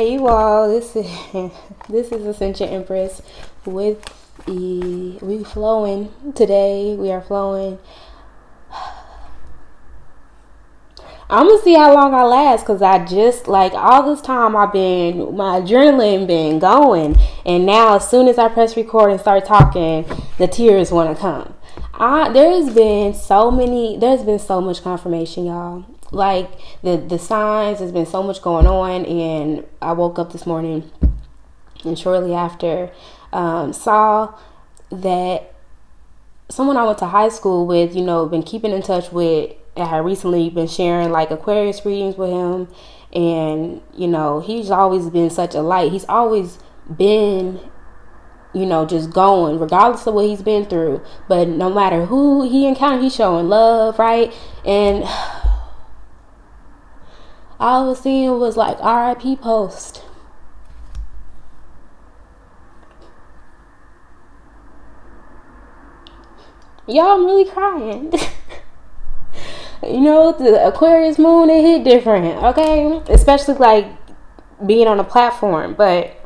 Hey you all, this is this is Ascension Empress with we flowing today. We are flowing. I'm gonna see how long I last, because I just, like, all this time my adrenaline been going, and now as soon as I press record and start talking, the tears want to come. There's been so much confirmation, y'all. Like the signs, there's been so much going on, and I woke up this morning and shortly after saw that someone I went to high school with, been keeping in touch with, I had recently been sharing like Aquarius readings with him, and he's always been such a light. He's always been just going regardless of what he's been through, but no matter who he encountered, he's showing love, right? And all I was seeing was like RIP post. Y'all, I'm really crying. The Aquarius moon, it hit different, okay? Especially like being on a platform. But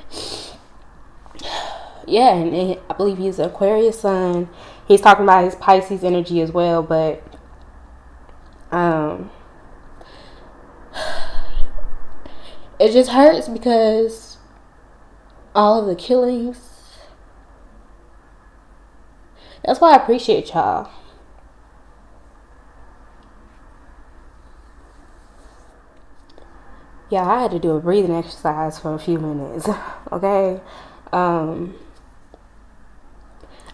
yeah, and I believe he's an Aquarius sun. He's talking about his Pisces energy as well, but it just hurts because all of the killings. That's why I appreciate y'all. Yeah, I had to do a breathing exercise for a few minutes, okay? I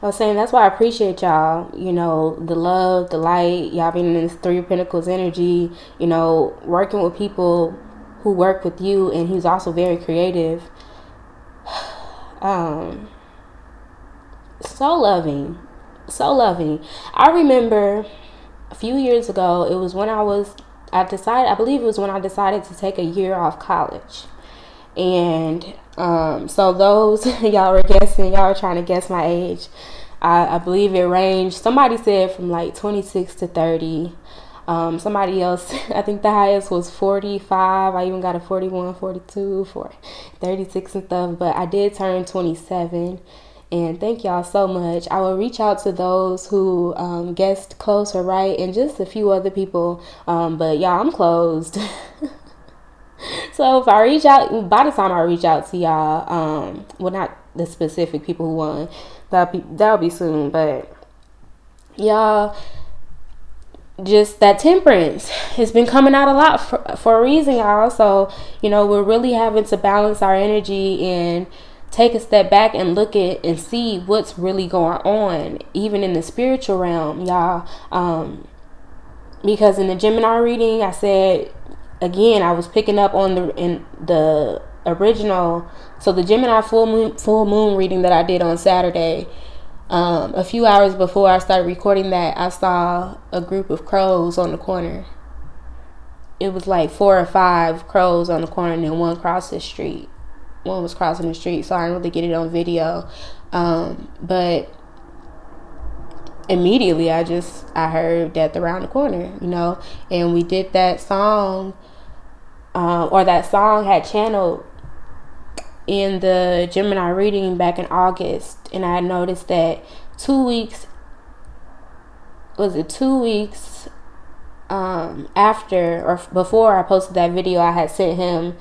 was saying that's why I appreciate y'all, the love, the light, y'all being in this Three of Pentacles energy, working with people who work with you, and he's also very creative. So loving. I remember a few years ago, it was when I believe it was when I decided to take a year off college. And so those, y'all were trying to guess my age. I believe it ranged, somebody said from like 26 to 30. Somebody else, I think the highest was 45. I even got a 41, 42, 36 and stuff. But I did turn 27. And thank y'all so much. I will reach out to those who guessed close or right, and just a few other people. But y'all, I'm closed. So if I reach out, by the time I reach out to y'all, well, not the specific people who won, that'll be soon. But y'all, just that temperance has been coming out a lot for a reason, y'all. So we're really having to balance our energy and take a step back and look at and see what's really going on, even in the spiritual realm, y'all. Because in the Gemini reading, I said, again, I was picking up on the original. So the Gemini full moon reading that I did on Saturday, a few hours before I started recording that, I saw a group of crows on the corner. It was like 4 or 5 crows on the corner, and then one crossed the street. One was crossing the street, so I didn't really get it on video. But immediately I heard Death Around the Corner, and we did that song, or that song had channeled in the Gemini reading back in August, and I noticed that 2 weeks after or before I posted that video, I had sent him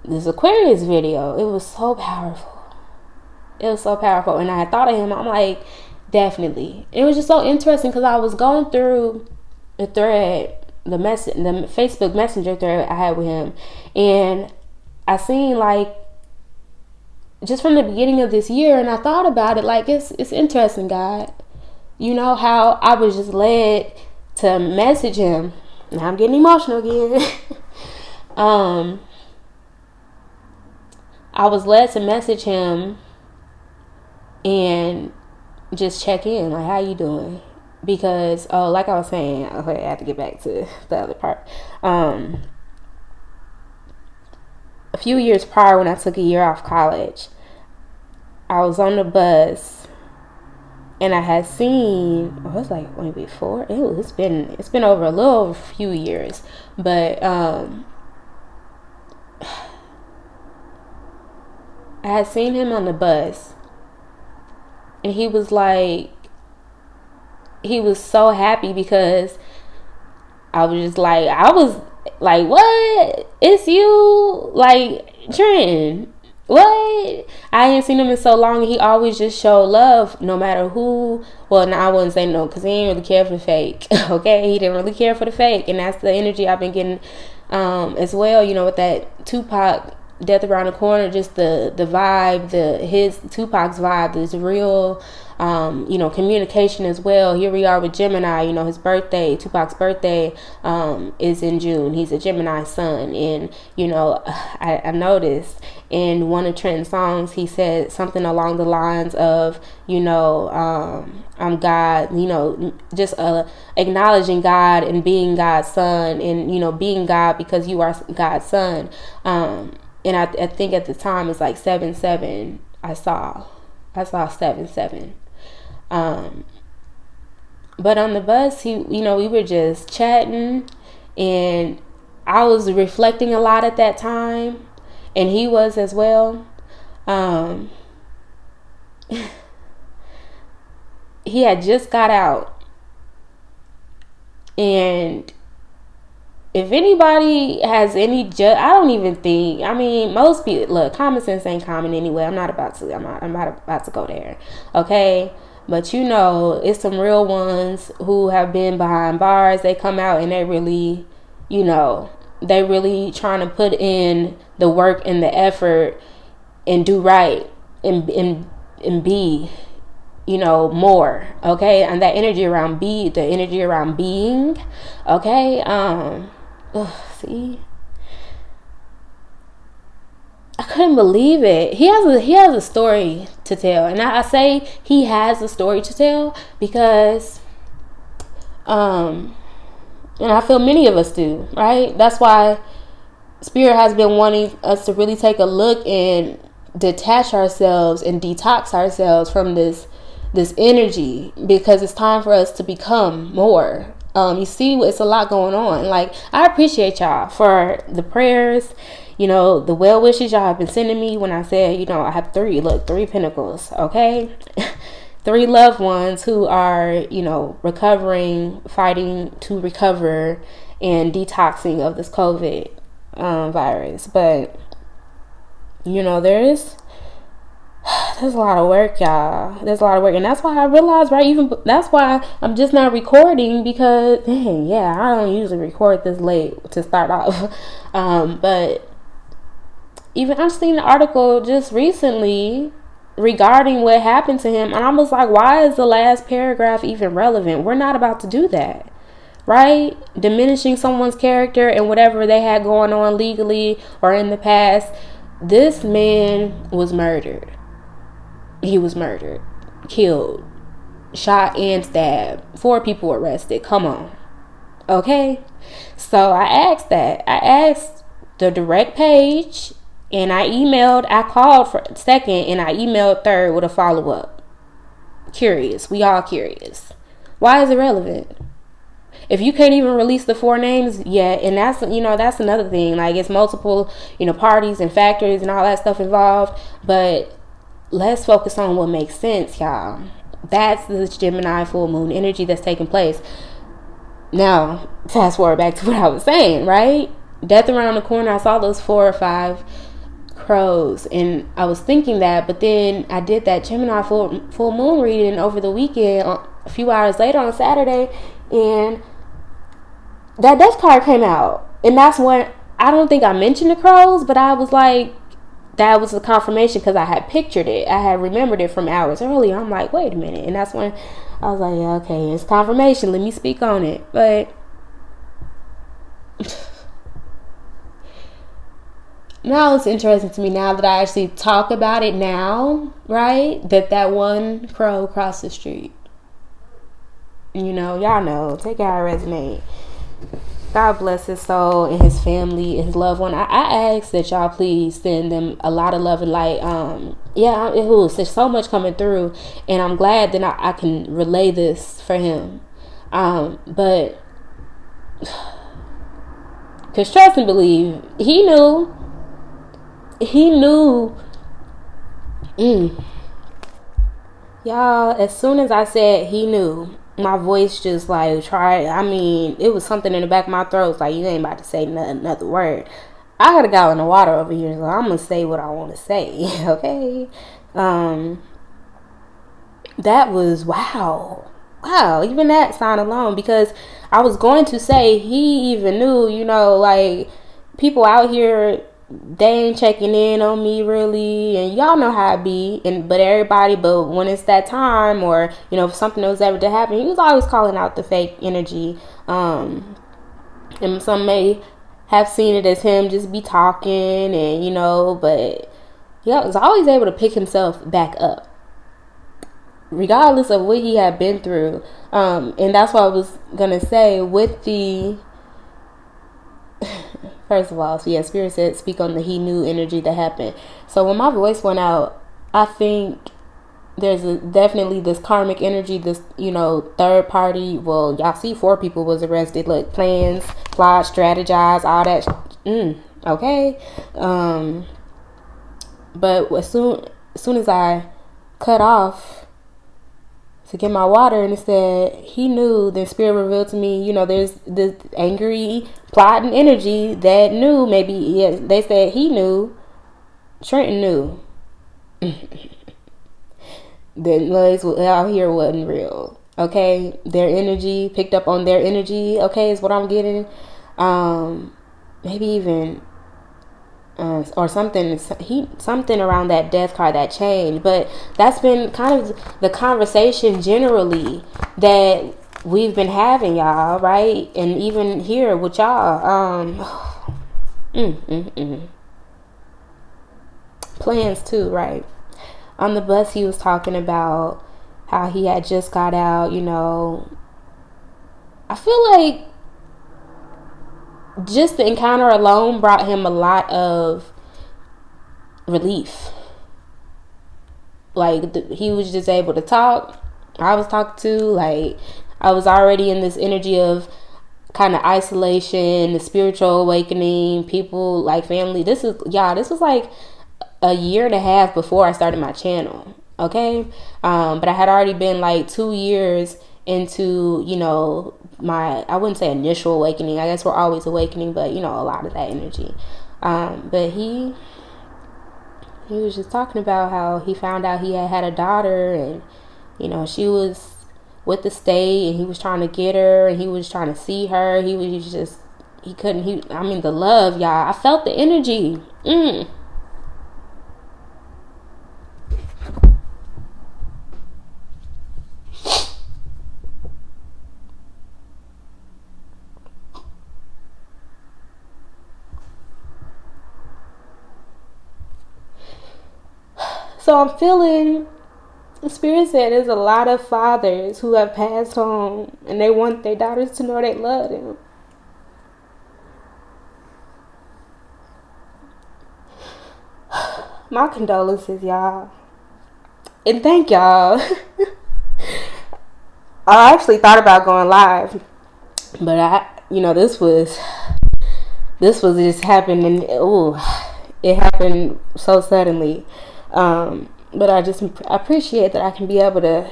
this Aquarius video. It was so powerful. And I had thought of him. I'm like, definitely. It was just so interesting because I was going through the thread, the Facebook Messenger thread I had with him, and I seen, like, just from the beginning of this year, and I thought about it, like, it's interesting, God. How I was just led to message him. Now I'm getting emotional again. I was led to message him and just check in, like, how you doing? Because, like I was saying, okay, I have to get back to the other part. A few years prior, when I took a year off college, I was on the bus, and I had seen, it was like maybe 4. It's been over a little over a few years, but I had seen him on the bus, and he was like, he was so happy because I was like, what? It's you? Like, Trent, what? I ain't seen him in so long, and he always just showed love no matter who. Well, no, I wouldn't say no, because he didn't really care for the fake. Okay, he didn't really care for the fake, and that's the energy I've been getting as well, you know, with that Tupac Death Around the Corner. Just the vibe, his Tupac's vibe is real. You know, communication as well. Here we are with Gemini. You know, his birthday, Tupac's birthday, is in June. He's a Gemini sun, and you know, I noticed in one of Trent's songs he said something along the lines of, you know, I'm God. You know, just acknowledging God and being God's son, and you know, being God because you are God's son. And I think at the time it's like 7-7. I saw 7-7. But on the bus, you know, we were just chatting, and I was reflecting a lot at that time, and he was as well. He had just got out, and if anybody has any I don't even think, I mean, most people, look, common sense ain't common anyway. I'm not about to go there. Okay. But you know, it's some real ones who have been behind bars. They come out and they really, you know, they really trying to put in the work and the effort and do right and be, you know, more. Okay. And that energy around the energy around being. Okay. See, I couldn't believe it. He has a story to tell, and I say he has a story to tell because, and I feel many of us do, right? That's why Spirit has been wanting us to really take a look and detach ourselves and detox ourselves from this energy, because it's time for us to become more. You see, it's a lot going on. Like, I appreciate y'all for the prayers, you know, the well wishes y'all have been sending me when I said, you know, I have three pentacles, okay? 3 loved ones who are, you know, recovering, fighting to recover and detoxing of this COVID virus. But, you know, there's a lot of work, y'all. There's a lot of work. And that's why I realized, right, that's why I'm just not recording, because, dang, yeah, I don't usually record this late to start off. But even I've seen an article just recently regarding what happened to him, and I was like, why is the last paragraph even relevant? We're not about to do that, right? Diminishing someone's character and whatever they had going on legally or in the past. This man was murdered. He was murdered, killed, shot and stabbed. 4 people arrested. Come on. Okay? So I asked the direct page, and I called for second, and I emailed third with a follow-up. Curious. We all curious. Why is it relevant? If you can't even release the 4 names yet, and that's, you know, that's another thing. Like, it's multiple, you know, parties and factors and all that stuff involved, but let's focus on what makes sense, y'all. That's the Gemini full moon energy that's taking place. Now, fast forward back to what I was saying, right? Death around the corner. I saw those 4 or 5 crows, and I was thinking that, but then I did that Gemini full moon reading over the weekend, a few hours later on Saturday, and that death card came out. And that's when, I don't think I mentioned the crows, but I was like, that was the confirmation, because I had pictured it. I had remembered it from hours earlier. I'm like, wait a minute. And that's when I was like, yeah, okay, it's confirmation. Let me speak on it. But now it's interesting to me, now that I actually talk about it now, right? That one crow across the street. You know, y'all know. Take how it resonate. God bless his soul and his family and his loved one. I ask that y'all please send them a lot of love and light. There's so much coming through, and I'm glad that I can relay this for him. But because trust and believe, he knew Y'all, as soon as I said he knew, my voice just like it was something in the back of my throat. It's like, you ain't about to say another word. I got a gallon of water over here, so I'm gonna say what I want to say. Okay. That was wow, even that sign alone, because I was going to say he even knew, like, people out here, they ain't checking in on me really, and y'all know how it be, but when it's that time, or if something was ever to happen, he was always calling out the fake energy. And some may have seen it as him just be talking, and but he was always able to pick himself back up regardless of what he had been through. And that's what I was gonna say with the first of all, so yeah, Spirit said speak on the he knew energy that happened. So when my voice went out, I think there's definitely this karmic energy, this third party. Well, y'all see 4 people was arrested. Look, plans, plot, strategize, all that. Okay. But as soon as I cut off to get my water, and it said he knew, then Spirit revealed to me, there's this angry plotting energy that knew. Maybe, yeah, they said he knew, Trenton knew. The noise out here wasn't real. Okay, their energy, picked up on their energy. Okay, is what I'm getting. Maybe even or something around that death card that changed. But that's been kind of the conversation generally that we've been having, y'all, right? And even here with y'all, plans too, right? On the bus, he was talking about how he had just got out. I feel like just the encounter alone brought him a lot of relief. Like, he was just able to talk. I was talking to, like, I was already in this energy of kind of isolation, the spiritual awakening, people, like, family. This was like a year and a half before I started my channel. Okay. But I had already been like 2 years into, I wouldn't say initial awakening. I guess we're always awakening, but a lot of that energy. But he was just talking about how he found out he had a daughter, and she was with the state, and he was trying to get her, and he was trying to see her. The love, y'all. I felt the energy. So I'm feeling, Spirit said there's a lot of fathers who have passed on, and they want their daughters to know they love them. My condolences, y'all. And thank y'all. I actually thought about going live, but this was just happening. It happened so suddenly. But I appreciate that I can be able to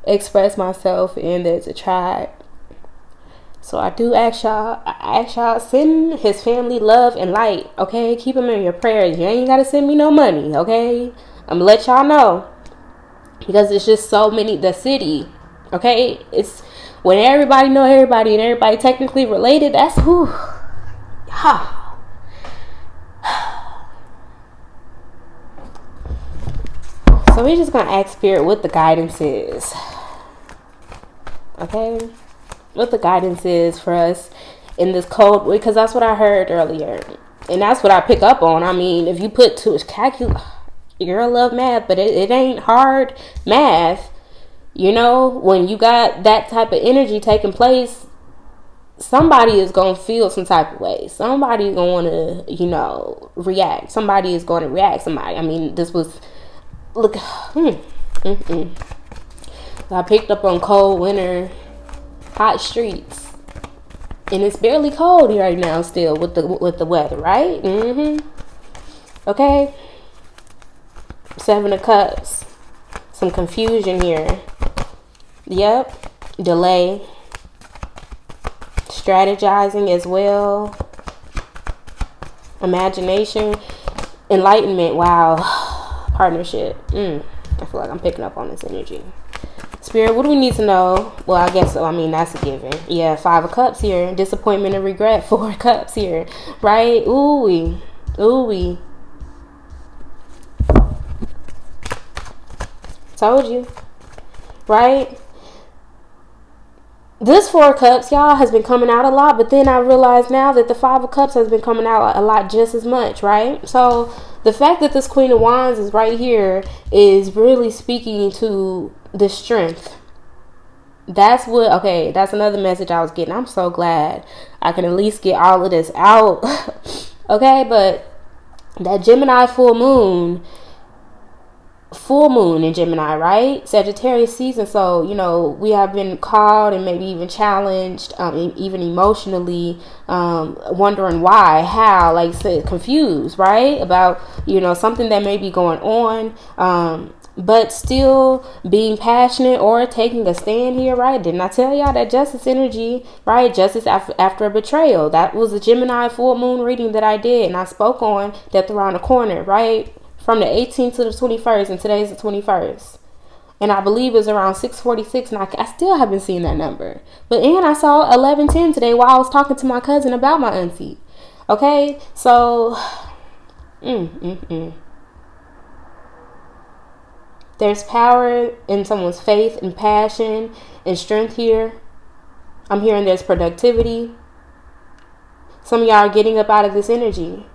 express myself, and there's a tribe. So I do ask y'all, send his family love and light, okay? Keep them in your prayers. You ain't gotta send me no money, okay? I'm gonna let y'all know, because it's just so many, the city, okay? It's when everybody know everybody and everybody technically related, that's who, yeah. So we're just gonna ask Spirit what the guidance is, okay? What the guidance is for us in this cold, because that's what I heard earlier, and that's what I pick up on. I mean, if you put you're gonna love math, but it ain't hard math. When you got that type of energy taking place, somebody is gonna feel some type of way. Somebody's gonna want to, react. Somebody is going to react. I mean, this was. Look, I picked up on cold winter, hot streets, and it's barely cold here right now still with the weather, right? Okay. Seven of Cups. Some confusion here. Yep. Delay. Strategizing as well. Imagination. Enlightenment. Wow. Partnership. I feel like I'm picking up on this energy. Spirit, what do we need to know? Well, I guess so. I mean, that's a given. Yeah, Five of Cups here. Disappointment and regret. Four of Cups here. Right? Ooh-wee. Ooh-wee. Told you. Right? This Four of Cups, y'all, has been coming out a lot. But then I realize now that the Five of Cups has been coming out a lot just as much. Right? So the fact that this Queen of Wands is right here is really speaking to the strength. That's what, okay, that's another message I was getting. I'm so glad I can at least get all of this out. Okay, but that Gemini full moon in Gemini, right? Sagittarius season. So, you know, we have been called and maybe even challenged, even emotionally, wondering why, how, like say, confused, right? About, you know, something that may be going on, but still being passionate or taking a stand here, right? Didn't I tell y'all that justice energy, right? Justice after a betrayal. That was a Gemini full moon reading that I did. And I spoke on Death Around the Corner, right? From the 18th to the 21st. And today's the 21st. And I believe it's around 6:46. And I still haven't seen that number. But and I saw 11:10 today while I was talking to my cousin about my auntie. Okay? So, There's power in someone's faith and passion and strength here. I'm hearing there's productivity. Some of y'all are getting up out of this energy.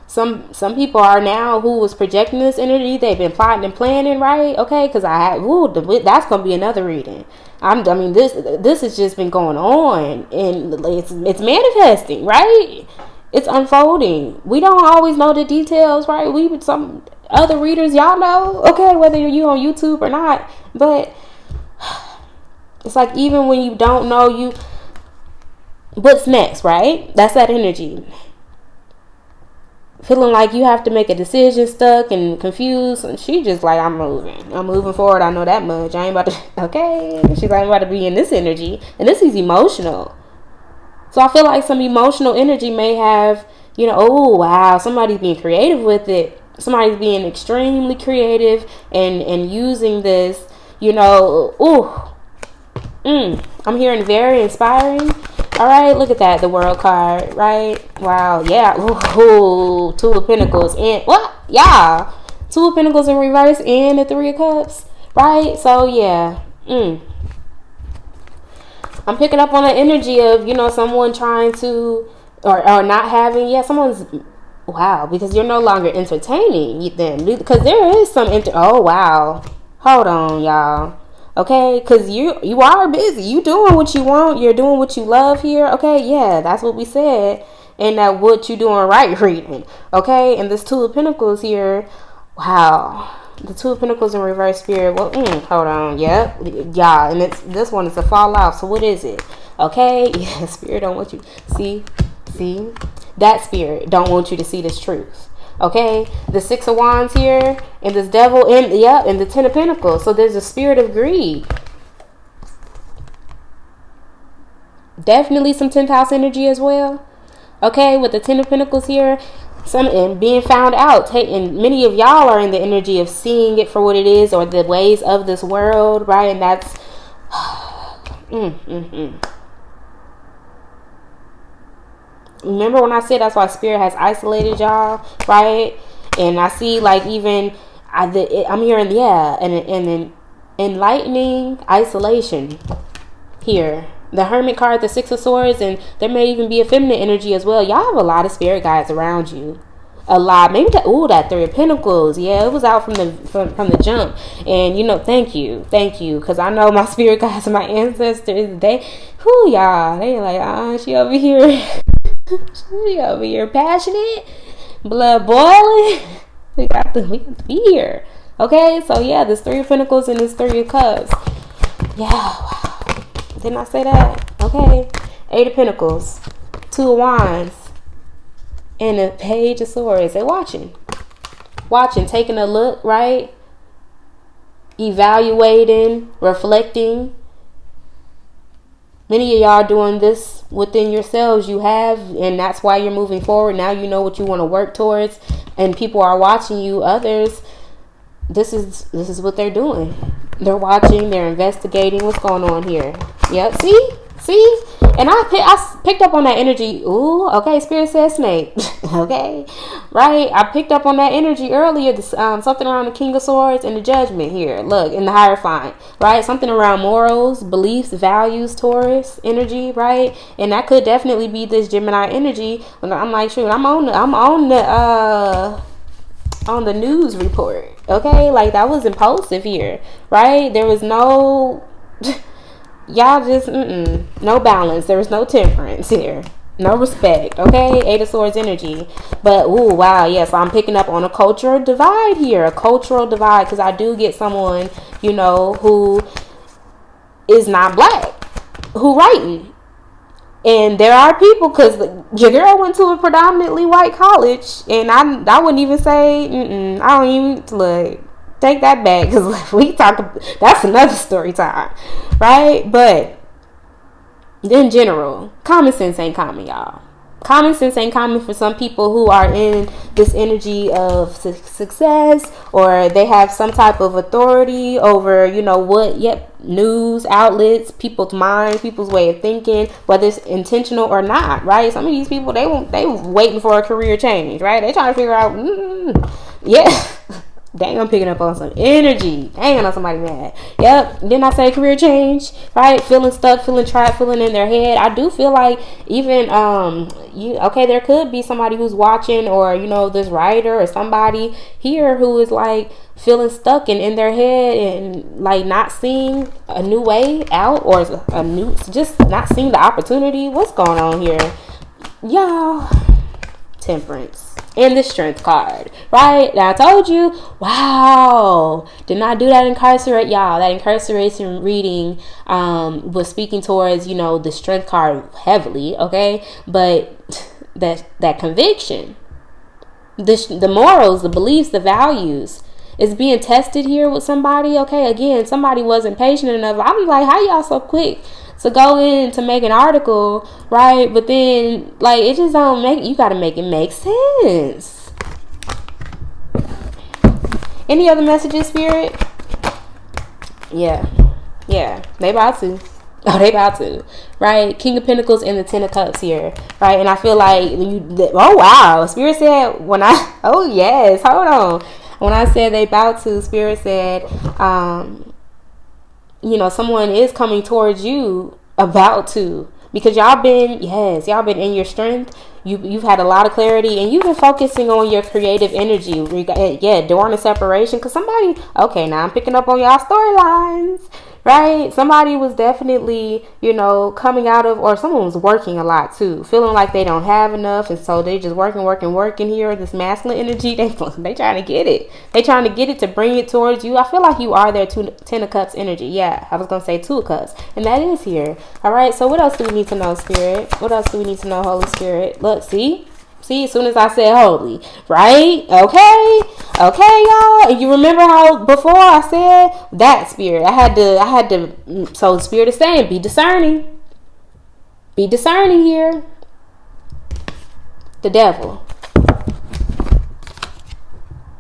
Some people are now who was projecting this energy. They've been plotting and planning, right? Okay, because that's gonna be another reading. This has just been going on, and it's manifesting, right? It's unfolding. We don't always know the details, right? Some other readers, y'all know, okay, whether you're on YouTube or not. But it's like even when you don't know what's next, right? That's that energy. Feeling like you have to make a decision, stuck and confused. And she just like, I'm moving forward. I know that much. I ain't about to, okay. She's like, I'm about to be in this energy. And this is emotional. So I feel like some emotional energy may have, you know, oh, wow, somebody's being creative with it. Somebody's being extremely creative and using this, you know, I'm hearing very inspiring. All right, look at that, the World card, right? Wow, yeah. Ooh, Two of Pentacles and what? Yeah, Two of Pentacles in reverse and the Three of Cups, right? So yeah, I'm picking up on the energy of, you know, someone trying to or not having. Yeah, someone's. Wow, because you're no longer entertaining them. Because there is some oh, wow. Hold on, y'all. Okay, because you are busy. You doing what you want. You're doing what you love here. Okay, yeah, that's what we said. And that what you doing right reading. Okay, and this Two of Pentacles here. Wow. The Two of Pentacles in reverse, Spirit. Well, hold on. Yep. Yeah, and this one is a fall off. So what is it? Okay, yeah, Spirit don't want you. See? That Spirit don't want you to see this truth. Okay, the Six of Wands here, and this Devil, and the Ten of Pentacles. So there's a spirit of greed. Definitely some 10th house energy as well. Okay, with the Ten of Pentacles here, and being found out. And many of y'all are in the energy of seeing it for what it is, or the ways of this world, right? And that's Remember when I said that's why Spirit has isolated y'all, right? And I see like even I'm hearing an enlightening isolation here. The Hermit card, the Six of Swords, and there may even be a feminine energy as well. Y'all have a lot of spirit guides around you. A lot. Maybe that Three of Pentacles. Yeah, it was out from the jump. And you know, thank you, because I know my spirit guides and my ancestors. Y'all, they like, she over here. She over here passionate, blood boiling. We got to be here. Okay, so yeah, this Three of Pentacles and this Three of Cups. Yeah, wow. Didn't I say that? Okay. Eight of Pentacles, Two of Wands, and the Page of Swords. They're watching. watching, taking a look, right? Evaluating, reflecting. Many of y'all doing this within yourselves. You have, and that's why you're moving forward. Now you know what you want to work towards, and people are watching you. Others, this is what they're doing. They're watching, they're investigating what's going on here. Yep, see? And I picked up on that energy. Ooh, okay, Spirit says snake. Okay, right? I picked up on that energy earlier. Something around the King of Swords and the Judgment here. Look, in the Hierophant, right? Something around morals, beliefs, values, Taurus energy, right? And that could definitely be this Gemini energy. When I'm like, shoot, I'm on the news report. Okay, like that was impulsive here, right? There was no y'all just no balance. There was no temperance here, no respect. Okay, Eight of Swords energy. But ooh, wow, yes, I'm picking up on a cultural divide here, a cultural divide, because I do get someone, you know, who is not black, who writing. And there are people, because your girl went to a predominantly white college, and I wouldn't even say, I don't even, look, take that back, because we talk, that's another story time, right? But in general, common sense ain't common, y'all. Common sense ain't common for some people who are in this energy of success, or they have some type of authority over, you know what, news outlets, people's minds, people's way of thinking, whether it's intentional or not, right? Some of these people, they waiting for a career change, right? They trying to figure out, dang, I'm picking up on some energy. Dang, I know somebody mad. Yep. Didn't I say career change? Right? Feeling stuck, feeling trapped, feeling in their head. I do feel like even, there could be somebody who's watching, or, you know, this writer or somebody here who is like feeling stuck and in their head, and like not seeing a new way out, or just not seeing the opportunity. What's going on here? Y'all, Temperance. And the Strength card, right? Now I told you, wow, did not do that incarcerate, y'all. That incarceration reading was speaking towards, you know, the Strength card heavily, okay? But that conviction, the morals, the beliefs, the values is being tested here with somebody, okay? Again, somebody wasn't patient enough. I'm like, how y'all so quick to go in to make an article, right? But then, like, it just don't make, you gotta make it make sense. Any other messages, Spirit? Yeah, they about to. Oh, they about to, right? King of Pentacles and the Ten of Cups here, right? And I feel like oh wow, Spirit said oh yes, hold on. When I said they about to, Spirit said, you know, someone is coming towards you about to, because y'all been in your strength. You've had a lot of clarity, and you've been focusing on your creative energy. During the separation, because somebody, okay, now I'm picking up on y'all storylines, right? Somebody was definitely, you know, coming out of, or someone was working a lot too, feeling like they don't have enough, and so they just working here. This masculine energy, they trying to get it. They trying to get it to bring it towards you. I feel like you are their Ten of Cups energy. Yeah, I was gonna say Two of Cups, and that is here. All right. So what else do we need to know, Spirit? What else do we need to know, Holy Spirit? Look, see, as soon as I said holy, right? Okay, y'all. And you remember how before I said that, Spirit, I had to, so the Spirit is saying, be discerning here. The devil.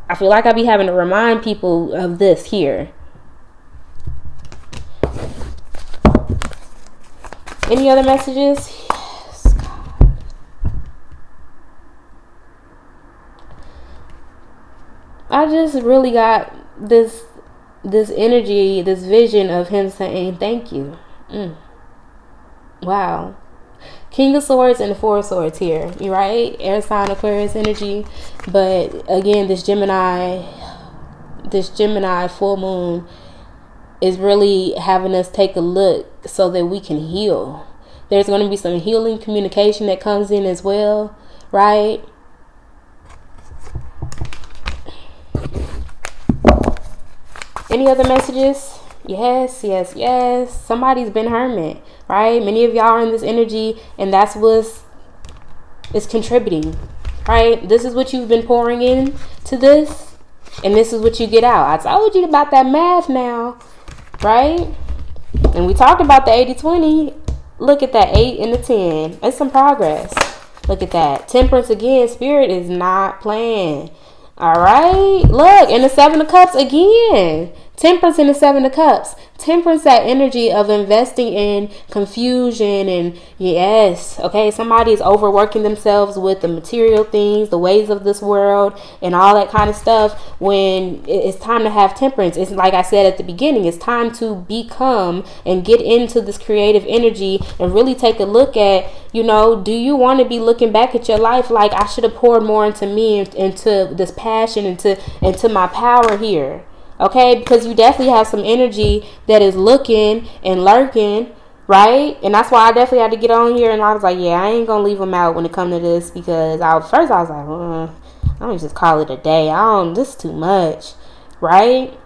I feel like I be having to remind people of this here. Any other messages? I just really got this energy, this vision of him saying thank you. Wow. King of Swords and the Four of Swords here. You right? Air sign, Aquarius energy. But again, this Gemini full moon is really having us take a look so that we can heal. There's going to be some healing communication that comes in as well, right? Any other messages? Yes. Somebody's been hermit, right? Many of y'all are in this energy, and that's what's is contributing, right? This is what you've been pouring in to this, And this is what you get out. I told you about that math now, right? And we talked about the 80-20. Look at that 8 and the 10. It's some progress. Look at that. Temperance again. Spirit is not playing. All right. Look, and the 7 of Cups again. Temperance in the 7 of Cups. Temperance, that energy of investing in confusion and yes, okay, somebody is overworking themselves with the material things, the ways of this world, and all that kind of stuff. When it's time to have temperance, it's like I said at the beginning, it's time to become and get into this creative energy and really take a look at, you know, do you want to be looking back at your life like I should have poured more into me, into this passion, into my power here? Okay, because you definitely have some energy that is looking and lurking, right? And that's why I definitely had to get on here, and I was like, yeah, I ain't gonna leave them out when it comes to this, because I was like, I'm gonna just call it a day. This is too much, right?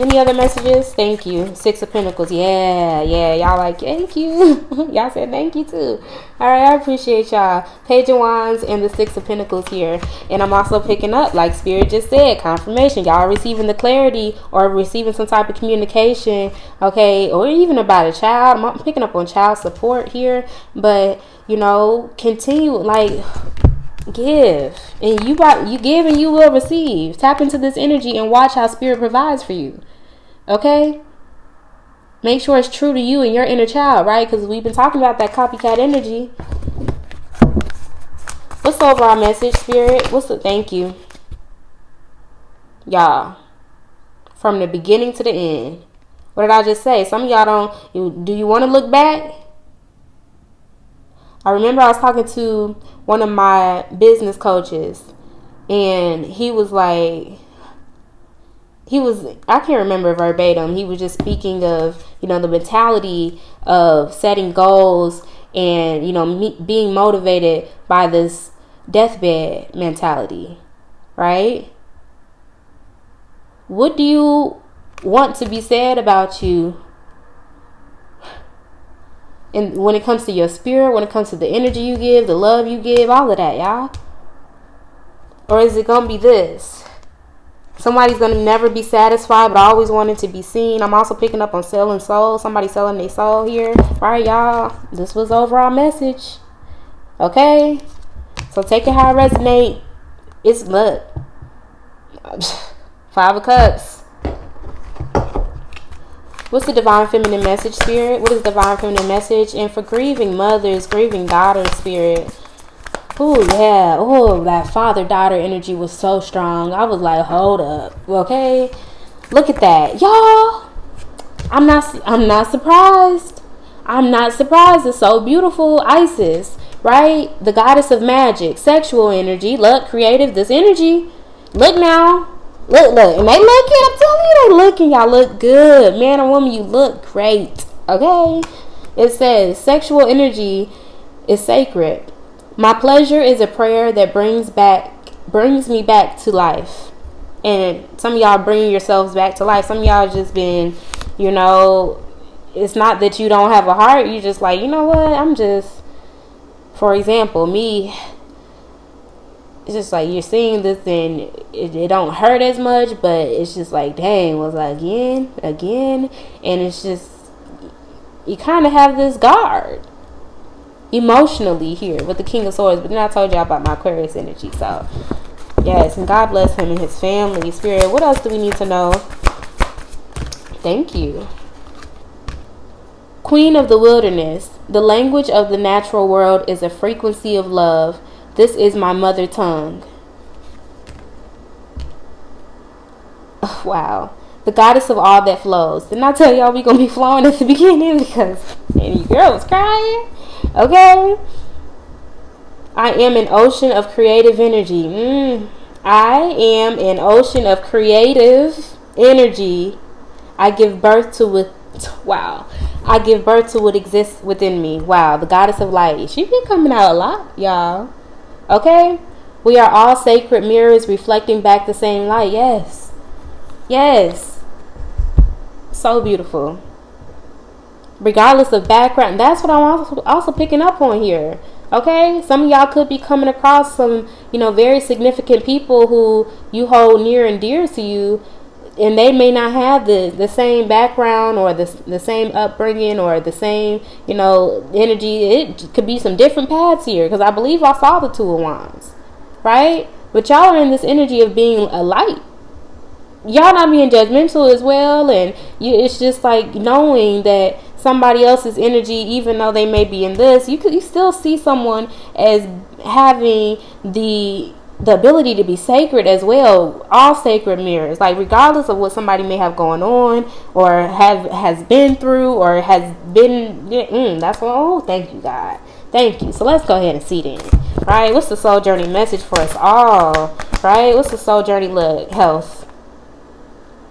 Any other messages? Thank you. 6 of Pentacles. Yeah. Y'all like, thank you. Y'all said thank you too. All right, I appreciate y'all. Page of Wands and the 6 of Pentacles here. And I'm also picking up, like Spirit just said, confirmation. Y'all are receiving the clarity or receiving some type of communication, okay, or even about a child. I'm picking up on child support here. But, you know, continue, like, give. And you give and you will receive. Tap into this energy and watch how Spirit provides for you. Okay? Make sure it's true to you and your inner child, right? Because we've been talking about that copycat energy. What's the overall message, Spirit? Thank you. Y'all. From the beginning to the end. What did I just say? Some of y'all do you want to look back? I remember I was talking to one of my business coaches, and he was like, I can't remember verbatim. He was just speaking of, you know, the mentality of setting goals and, you know, being motivated by this deathbed mentality, right? What do you want to be said about you? And when it comes to your spirit, when it comes to the energy you give, the love you give, all of that, y'all? Or is it going to be this? Somebody's going to never be satisfied, but always wanted to be seen. I'm also picking up on selling soul. Somebody selling their soul here. Right, y'all? This was the overall message. Okay? So take it how it resonates. It's, look. 5 of Cups. What's the Divine Feminine message, Spirit? What is Divine Feminine message? And for grieving mothers, grieving daughters, Spirit. Oh, yeah. Oh, that father-daughter energy was so strong. I was like, hold up. Okay? Look at that. Y'all, I'm not surprised. I'm not surprised. It's so beautiful. Isis, right? The goddess of magic, sexual energy. Look, creative. This energy. Look now. Look. And they looking. I'm telling you, they looking. Y'all look good. Man or woman, you look great. Okay? It says, sexual energy is sacred. My pleasure is a prayer that brings me back to life. And some of y'all bringing yourselves back to life. Some of y'all just been, you know, it's not that you don't have a heart. You just like, you know what? For example, me, it's just like you're seeing this and it don't hurt as much, but it's just like, dang, was I again? And it's just, you kind of have this guard. Emotionally here with the King of Swords, but then I told y'all about my Aquarius energy. So yes, and God bless him and his family. Spirit, what else do we need to know? Thank you. Queen of the Wilderness. The language of the natural world is a frequency of love. This is my mother tongue. Oh, wow. The goddess of all that flows. Didn't I tell y'all we gonna be flowing at the beginning? Because man, your girl was crying. Okay. I am an ocean of creative energy. I am an ocean of creative energy. I give birth to I give birth to what exists within me. Wow. The goddess of light. She's been coming out a lot, y'all. Okay. We are all sacred mirrors reflecting back the same light. Yes. Yes. So beautiful. Regardless of background. That's what I'm also picking up on here. Okay, some of y'all could be coming across some, very significant people who you hold near and dear to you, and they may not have the same background or the same upbringing or the same, energy. It could be some different paths here, because I believe I saw the Two of Wands, right? But y'all are in this energy of being a light. Y'all not being judgmental as well, and it's just like knowing that somebody else's energy, even though they may be in this, you still see someone as having the ability to be sacred as well. All sacred mirrors, like regardless of what somebody may have going on or has been through or has been. That's what. Oh, thank you, God. Thank you. So let's go ahead and see then. Right? What's the soul journey message for us all? Right? What's the soul journey look? Health.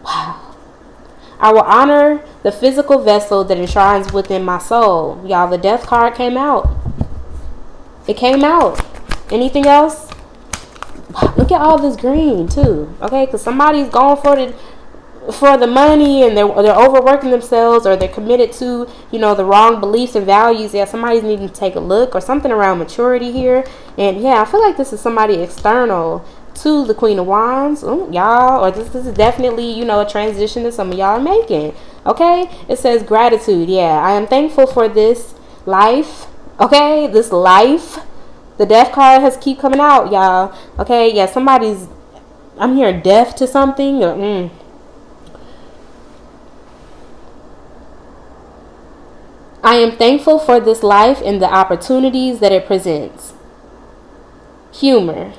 Wow. I will honor the physical vessel that enshrines within my soul. Y'all, the death card came out. It came out. Anything else? Look at all this green too. Okay, because somebody's going for the money, and they're overworking themselves, or they're committed to the wrong beliefs and values. Yeah, somebody's needing to take a look, or something around maturity here. And yeah, I feel like this is somebody external to the Queen of Wands. Y'all, or this is definitely a transition that some of y'all are making. Okay, it says gratitude. Yeah, I am thankful for this life. Okay, this life. The death card has keep coming out, y'all. Okay, yeah, I'm hearing death to something. I am thankful for this life and the opportunities that it presents. Humor.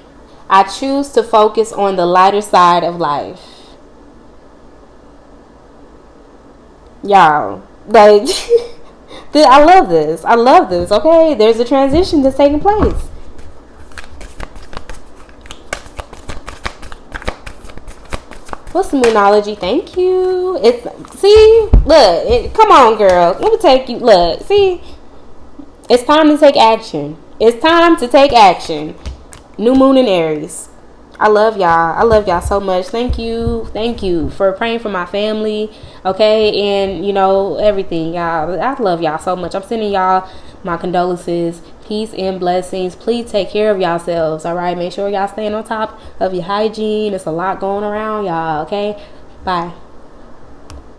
I choose to focus on the lighter side of life. Y'all, like, I love this. I love this, okay? There's a transition that's taking place. What's the moonology? Thank you. Come on, girl. Let me take you. Look, see? It's time to take action. It's time to take action. New moon in Aries. I love y'all. I love y'all so much. Thank you. Thank you for praying for my family. Okay. And, everything, y'all. I love y'all so much. I'm sending y'all my condolences. Peace and blessings. Please take care of yourselves. All right. Make sure y'all staying on top of your hygiene. There's a lot going around, y'all. Okay. Bye.